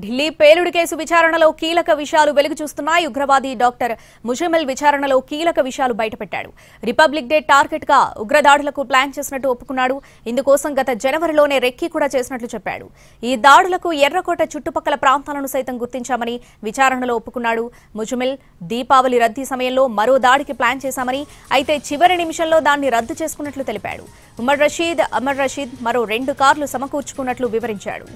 ఢిల్లీ పేలుడు కేసు విచారణలో కీలక విషయాలు వెలుగు చూస్తున్నాయి. ఉగ్రవాది డాక్టర్ ముజమిల్ విచారణలో కీలక విషయాలు బయటపెట్టాడు. రిపబ్లిక్ డే టార్గెట్ గా ఉగ్రదాడులకు ప్లాన్ చేసినట్టు ఒప్పుకున్నాడు. ఇందుకోసం గత జనవరిలోనే రెక్కీ కూడా చేసినట్లు చెప్పాడు. ఈ దాడులకు ఎర్రకోట చుట్టుపక్కల ప్రాంతాలను సైతం గుర్తించామని విచారణలో ఒప్పుకున్నాడు. ముజమిల్ దీపావళి రద్దీ సమయంలో మరో దాడికి ప్లాన్ చేశామని, అయితే చివరి నిమిషంలో దాన్ని రద్దు చేసుకున్నట్లు తెలిపాడు. అమర్ రషీద్ మరో 2 కార్లు సమకూర్చుకున్నట్లు వివరించాడు.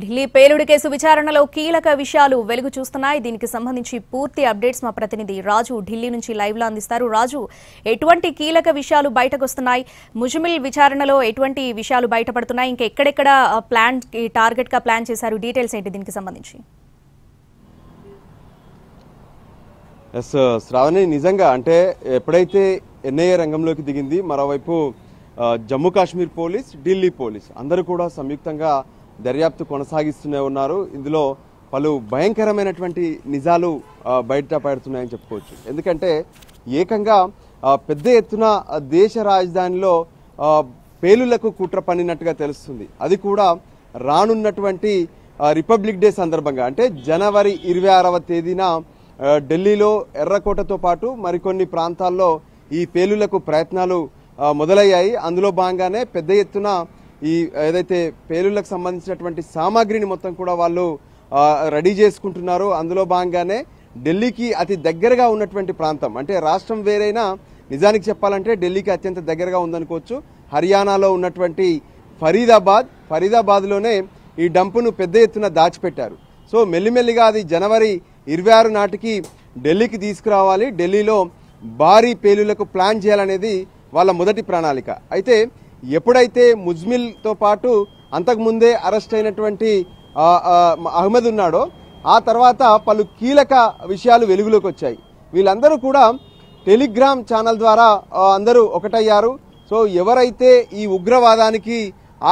ఢిల్లీ పేలుడు కేసు విచారణలో కీలక విషయాలు వెలుగు చూస్తున్నాయి. దీనికి సంబంధించి పూర్తి అప్డేట్స్ మా ప్రతినిధి రాజు ఢిల్లీ నుంచి లైవ్ లో అందిస్తారు. రాజు, ఎటువంటి కీలక విషయాలు బయటకు వస్తున్నాయి? ముజమిల్ విచారణలో ఎటువంటి విషయాలు బయటపడుతున్నాయి? ఇంకా ఎక్కడెక్కడ ప్లాన్ టార్గెట్ గా ప్లాన్ చేశారు? డీటెయిల్స్ ఏంటి దీనికి సంబంధించి? శ్రావణి, నిజంగా అంటే ఎప్పుడైతే ఎన్ఐఏ రంగంలోకి దిగింది, మరోవైపు జమ్మూ కాశ్మీర్ పోలీస్, ఢిల్లీ పోలీస్ అందరూ కూడా సంయుక్తంగా దర్యాప్తు కొనసాగిస్తూనే ఉన్నారు. ఇందులో పలు భయంకరమైనటువంటి నిజాలు బయటపడుతున్నాయని చెప్పుకోవచ్చు. ఎందుకంటే ఏకంగా పెద్ద ఎత్తున దేశ రాజధానిలో పేలుళ్లకు కుట్ర పన్నినట్టుగా తెలుస్తుంది. అది కూడా రానున్నటువంటి రిపబ్లిక్ డే సందర్భంగా, అంటే జనవరి 26వ తేదీన ఢిల్లీలో ఎర్రకోటతో పాటు మరికొన్ని ప్రాంతాల్లో ఈ పేలుళ్లకు ప్రయత్నాలు మొదలయ్యాయి. అందులో భాగంగానే పెద్ద ఎత్తున ఈ ఏదైతే పేలుళ్లకు సంబంధించినటువంటి సామాగ్రిని మొత్తం కూడా వాళ్ళు రెడీ చేసుకుంటున్నారు. అందులో భాగంగానే ఢిల్లీకి అతి దగ్గరగా ఉన్నటువంటి ప్రాంతం, అంటే రాష్ట్రం వేరైనా నిజానికి చెప్పాలంటే ఢిల్లీకి అత్యంత దగ్గరగా ఉందనుకోవచ్చు, హర్యానాలో ఉన్నటువంటి ఫరీదాబాద్లోనే ఈ డంపును పెద్ద ఎత్తున దాచిపెట్టారు. సో మెల్లిమెల్లిగా అది జనవరి 26 నాటికి ఢిల్లీకి తీసుకురావాలి, ఢిల్లీలో భారీ పేలుళ్లకు ప్లాన్ చేయాలనేది వాళ్ళ మొదటి ప్రణాళిక. అయితే ఎప్పుడైతే ముజ్మిల్తో పాటు అంతకుముందే అరెస్ట్ అయినటువంటి అహ్మద్ ఉన్నాడో, ఆ తర్వాత పలు కీలక విషయాలు వెలుగులోకి వచ్చాయి. వీళ్ళందరూ కూడా టెలిగ్రామ్ ఛానల్ ద్వారా అందరూ ఒకటయ్యారు. సో ఎవరైతే ఈ ఉగ్రవాదానికి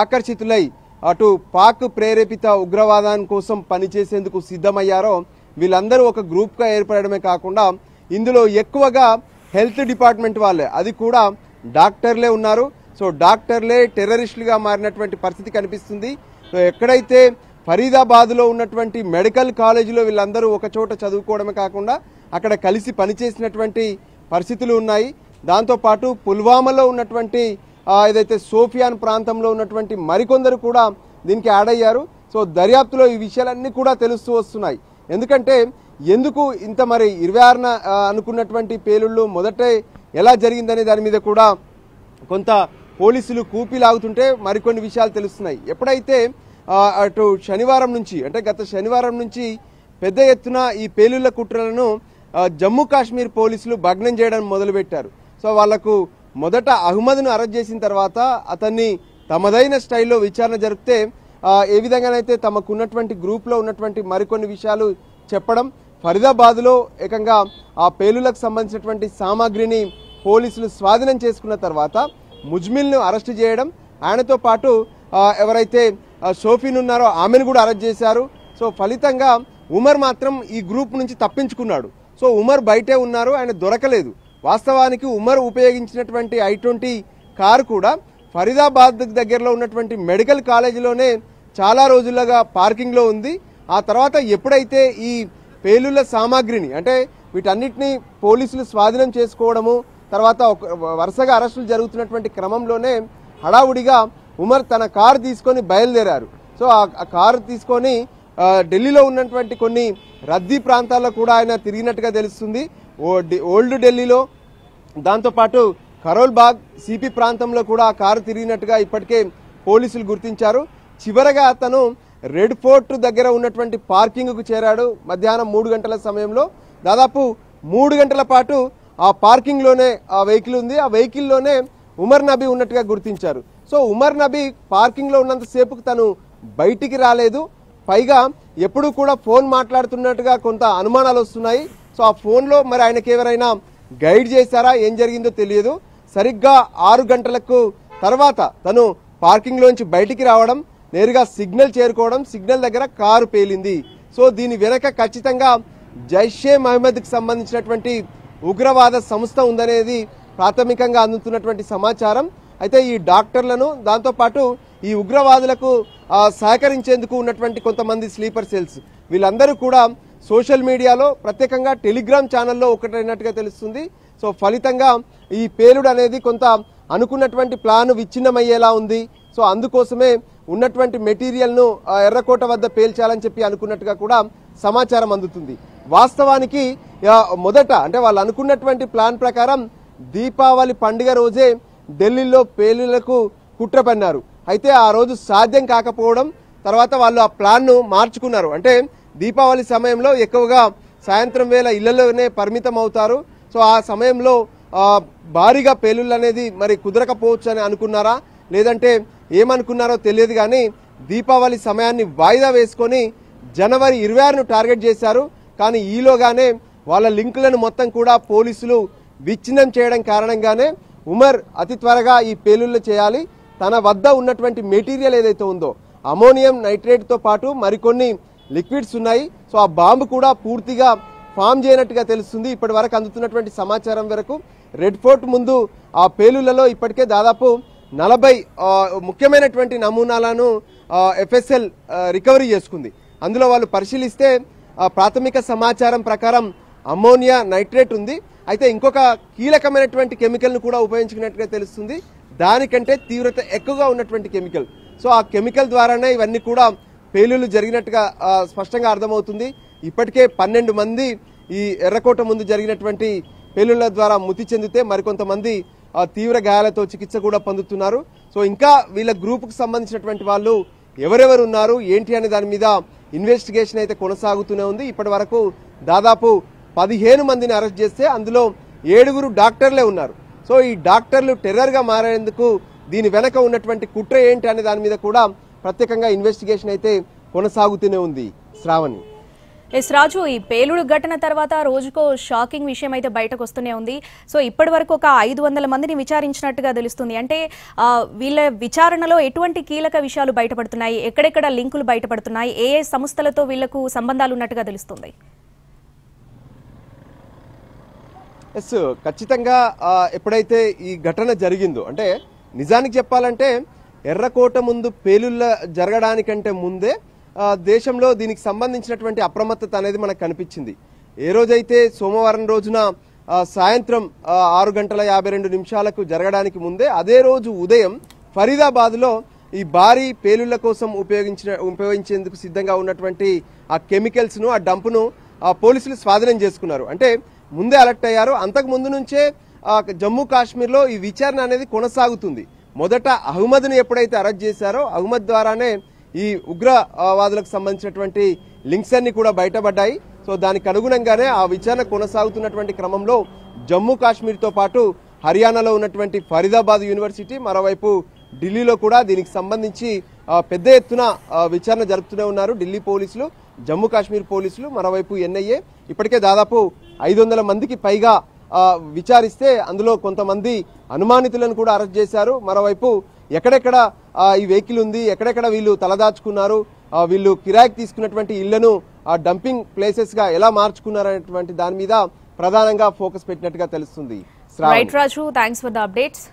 ఆకర్షితులై అటు పాక్ ప్రేరేపిత ఉగ్రవాదాని కోసం పనిచేసేందుకు సిద్ధమయ్యారో వీళ్ళందరూ ఒక గ్రూప్గా ఏర్పడమే కాకుండా ఇందులో ఎక్కువగా హెల్త్ డిపార్ట్మెంట్ వాళ్ళే, అది కూడా డాక్టర్లే ఉన్నారు. సో డాక్టర్లే టెర్రరిస్టులుగా మారినటువంటి పరిస్థితి కనిపిస్తుంది. సో ఎక్కడైతే ఫరీదాబాద్లో ఉన్నటువంటి మెడికల్ కాలేజీలో వీళ్ళందరూ ఒక చోట చదువుకోవడమే కాకుండా అక్కడ కలిసి పనిచేసినటువంటి పరిస్థితులు ఉన్నాయి. దాంతోపాటు పుల్వామాలో ఉన్నటువంటి ఏదైతే సోఫియాన్ ప్రాంతంలో ఉన్నటువంటి మరికొందరు కూడా దీనికి యాడ్ అయ్యారు. సో దర్యాప్తులో ఈ విషయాలన్నీ కూడా తెలుస్తూ వస్తున్నాయి. ఎందుకంటే ఎందుకు ఇంత మరి 26న అనుకున్నటువంటి పేలుళ్ళు మొదటే ఎలా జరిగిందనే దాని మీద కూడా కొంత పోలీసులు కూపీలాగుతుంటే మరికొన్ని విషయాలు తెలుస్తున్నాయి. ఎప్పుడైతే అటు శనివారం నుంచి, అంటే గత శనివారం నుంచి పెద్ద ఎత్తున ఈ పేలుళ్ల కుట్రలను జమ్మూ కాశ్మీర్ పోలీసులు భగ్నం చేయడం మొదలుపెట్టారు. సో వాళ్లకు మొదట అహ్మద్ను అరెస్ట్ చేసిన తర్వాత అతన్ని తమదైన స్టైల్లో విచారణ జరిపితే ఏ విధంగానైతే తమకున్నటువంటి గ్రూప్లో ఉన్నటువంటి మరికొన్ని విషయాలు చెప్పడం, ఫరీదాబాద్లో ఏకంగా ఆ పేలుళ్లకు సంబంధించినటువంటి సామాగ్రిని పోలీసులు స్వాధీనం చేసుకున్న తర్వాత ముజ్మిల్ను అరెస్ట్ చేయడం, ఆయనతో పాటు ఎవరైతే షోఫీన్ ఉన్నారో ఆమెను కూడా అరెస్ట్ చేశారు. సో ఫలితంగా ఉమర్ మాత్రం ఈ గ్రూప్ నుంచి తప్పించుకున్నాడు. సో ఉమర్ బయటే ఉన్నారు, ఆయన దొరకలేదు. వాస్తవానికి ఉమర్ ఉపయోగించినటువంటి i20 కారు కూడా ఫరీదాబాద్ దగ్గరలో ఉన్నటువంటి మెడికల్ కాలేజీలోనే చాలా రోజులుగా పార్కింగ్లో ఉంది. ఆ తర్వాత ఎప్పుడైతే ఈ పేలుళ్ల సామాగ్రిని, అంటే వీటన్నిటిని పోలీసులు స్వాధీనం చేసుకోవడము, తర్వాత వరుసగా అరెస్టులు జరుగుతున్నటువంటి క్రమంలోనే హడావుడిగా ఉమర్ తన కారు తీసుకొని బయలుదేరారు. సో ఆ కారు తీసుకొని ఢిల్లీలో ఉన్నటువంటి కొన్ని రద్దీ ప్రాంతాల్లో కూడా ఆయన తిరిగినట్టుగా తెలుస్తుంది. ఓల్డ్ ఢిల్లీలో, దాంతోపాటు కరోల్ బాగ్, సిపి ప్రాంతంలో కూడా ఆ కారు తిరిగినట్టుగా ఇప్పటికే పోలీసులు గుర్తించారు. చివరగా అతను రెడ్ ఫోర్ట్ దగ్గర ఉన్నటువంటి పార్కింగ్కు చేరాడు. మధ్యాహ్నం 3 గంటల సమయంలో దాదాపు 3 గంటల పాటు ఆ పార్కింగ్లోనే ఆ వెహికల్ ఉంది. ఆ వెహికల్లోనే ఉమర్ నబీ ఉన్నట్టుగా గుర్తించారు. సో ఉమర్ నబీ పార్కింగ్లో ఉన్నంతసేపుకు తను బయటికి రాలేదు. పైగా ఎప్పుడు కూడా ఫోన్ మాట్లాడుతున్నట్టుగా కొంత అనుమానాలు వస్తున్నాయి. సో ఆ ఫోన్లో మరి ఆయనకి ఎవరైనా గైడ్ చేశారా, ఏం జరిగిందో తెలియదు. సరిగ్గా 6 గంటలకు తర్వాత తను పార్కింగ్లోంచి బయటికి రావడం, నేరుగా సిగ్నల్ చేరుకోవడం, సిగ్నల్ దగ్గర కారు పేలింది. సో దీని వెనక ఖచ్చితంగా జైషే మహమ్మద్కి సంబంధించినటువంటి ఉగ్రవాద సంస్థ ఉందనేది ప్రాథమికంగా అందుతున్నటువంటి సమాచారం. అయితే ఈ డాక్టర్లను, దాంతోపాటు ఈ ఉగ్రవాదులకు సహకరించేందుకు ఉన్నటువంటి కొంతమంది స్లీపర్ సెల్స్, వీళ్ళందరూ కూడా సోషల్ మీడియాలో, ప్రత్యేకంగా టెలిగ్రామ్ ఛానల్లో ఒకటైనట్టుగా తెలుస్తుంది. సో ఫలితంగా ఈ పేలుడు అనేది కొంత అనుకున్నటువంటి ప్లాన్ విచ్ఛిన్నమయ్యేలా ఉంది. సో అందుకోసమే ఉన్నటువంటి మెటీరియల్ను ఎర్రకోట వద్ద పేల్చాలని చెప్పి అనుకున్నట్టుగా కూడా సమాచారం అందుతుంది. వాస్తవానికి మొదట అంటే వాళ్ళు అనుకున్నటువంటి ప్లాన్ ప్రకారం దీపావళి పండుగ రోజే ఢిల్లీలో పేలులకు కుట్ర పన్నారు. అయితే ఆ రోజు సాధ్యం కాకపోవడం తర్వాత వాళ్ళు ఆ ప్లాన్ను మార్చుకున్నారు. అంటే దీపావళి సమయంలో ఎక్కువగా సాయంత్రం వేళ ఇళ్లలోనే పరిమితం అవుతారు. సో ఆ సమయంలో భారీగా పేలుళ్ళు అనేది మరి కుదరకపోవచ్చు అని అనుకున్నారా, లేదంటే ఏమనుకున్నారో తెలియదు, కానీ దీపావళి సమయాన్ని వాయిదా వేసుకొని జనవరి 26ను టార్గెట్ చేశారు. కానీ ఈలోగానే వాళ్ళ లింకులను మొత్తం కూడా పోలీసులు విచ్ఛిన్నం చేయడం కారణంగానే ఉమర్ అతి త్వరగా ఈ పేలుళ్ళు చేయాలి, తన వద్ద ఉన్నటువంటి మెటీరియల్ ఏదైతే ఉందో అమోనియం నైట్రేట్తో పాటు మరికొన్ని లిక్విడ్స్ ఉన్నాయి. సో ఆ బాంబు కూడా పూర్తిగా ఫామ్ చేయనట్టుగా తెలుస్తుంది. ఇప్పటి వరకు అందుతున్నటువంటి సమాచారం వరకు రెడ్ ఫోర్ట్ ముందు ఆ పేలుళ్లలో ఇప్పటికే దాదాపు 40 ముఖ్యమైనటువంటి నమూనాలను FSL రికవరీ చేసుకుంది. అందులో వాళ్ళు పరిశీలిస్తే ప్రాథమిక సమాచారం ప్రకారం అమోనియా నైట్రేట్ ఉంది. అయితే ఇంకొక కీలకమైనటువంటి కెమికల్ను కూడా ఉపయోగించుకున్నట్టుగా తెలుస్తుంది, దానికంటే తీవ్రత ఎక్కువగా ఉన్నటువంటి కెమికల్. సో ఆ కెమికల్ ద్వారానే ఇవన్నీ కూడా పేలుళ్లు జరిగినట్టుగా స్పష్టంగా అర్థమవుతుంది. ఇప్పటికే 12 మంది ఈ ఎర్రకోట ముందు జరిగినటువంటి పేలుళ్ల ద్వారా మృతి చెందితే మరికొంతమంది తీవ్ర గాయాలతో చికిత్స కూడా పొందుతున్నారు. సో ఇంకా వీళ్ళ గ్రూపుకు సంబంధించినటువంటి వాళ్ళు ఎవరెవరు ఉన్నారు ఏంటి అనే దాని మీద ఇన్వెస్టిగేషన్ అయితే కొనసాగుతూనే ఉంది. ఇప్పటి వరకు దాదాపు 15 మందిని అరెస్ట్ చేస్తే అందులో 7 డాక్టర్లే ఉన్నారు. సో ఈ డాక్టర్లు టెర్రర్గా మారేందుకు దీని వెనక ఉన్నటువంటి కుట్ర ఏంటి అనే దాని మీద కూడా ప్రత్యేకంగా ఇన్వెస్టిగేషన్ అయితే కొనసాగుతూనే ఉంది. శ్రావణి. ఎస్ రాజు, ఈ పేలుడు ఘటన తర్వాత రోజుకో షాకింగ్ విషయం అయితే బయటకు వస్తూనే ఉంది. సో ఇప్పటి వరకు ఒక 500 మందిని విచారించినట్టుగా తెలుస్తుంది. అంటే వీళ్ళ విచారణలో ఎటువంటి కీలక విషయాలు బయటపడుతున్నాయి, ఎక్కడెక్కడ లింకులు బయటపడుతున్నాయి, ఏ ఏ సంస్థలతో వీళ్లకు సంబంధాలు ఉన్నట్టుగా తెలుస్తుంది? ఎస్, ఖచ్చితంగా ఎప్పుడైతే ఈ ఘటన జరిగిందో, అంటే నిజానికి చెప్పాలంటే ఎర్రకోట ముందు పేలుళ్ళ జరగడానికంటే ముందే దేశంలో దీనికి సంబంధించినటువంటి అప్రమత్తత అనేది మనకు కనిపించింది. ఏ రోజైతే సోమవారం రోజున సాయంత్రం 6:52 జరగడానికి ముందే అదే రోజు ఉదయం ఫరీదాబాద్లో ఈ భారీ పేలుళ్ల కోసం ఉపయోగించేందుకు సిద్ధంగా ఉన్నటువంటి ఆ కెమికల్స్ను, ఆ డంపును పోలీసులు స్వాధీనం చేసుకున్నారు. అంటే ముందే అలర్ట్ అయ్యారు. అంతకు ముందు నుంచే జమ్మూ కాశ్మీర్లో ఈ విచారణ అనేది కొనసాగుతుంది. మొదట అహ్మద్ని ఎప్పుడైతే అరెస్ట్ చేశారో అహ్మద్ ద్వారానే ఈ ఉగ్రవాదులకు సంబంధించినటువంటి లింక్స్ అన్ని కూడా బయటపడ్డాయి. సో దానికి అనుగుణంగానే ఆ విచారణ కొనసాగుతున్నటువంటి క్రమంలో జమ్మూ కాశ్మీర్తో పాటు హర్యానాలో ఉన్నటువంటి ఫరీదాబాద్ యూనివర్సిటీ, మరోవైపు ఢిల్లీలో కూడా దీనికి సంబంధించి పెద్ద ఎత్తున విచారణ జరుపుతూనే ఉన్నారు ఢిల్లీ పోలీసులు, జమ్మూ కాశ్మీర్ పోలీసులు, మరోవైపు NIA. ఇప్పటికే దాదాపు 500 మందికి పైగా విచారిస్తే అందులో కొంతమంది అనుమానితులను కూడా అరెస్ట్ చేశారు. మరోవైపు ఎక్కడెక్కడ ఈ వెహికల్ ఉంది, ఎక్కడెక్కడ వీళ్ళు తలదాచుకున్నారు, వీళ్ళు కిరాయికి తీసుకున్నటువంటి ఇళ్లను డంపింగ్ ప్లేసెస్ గా ఎలా మార్చుకున్నారనేటువంటి దాని మీద ప్రధానంగా ఫోకస్ పెట్టినట్టుగా తెలుస్తుంది. Right Raju, thanks for the updates.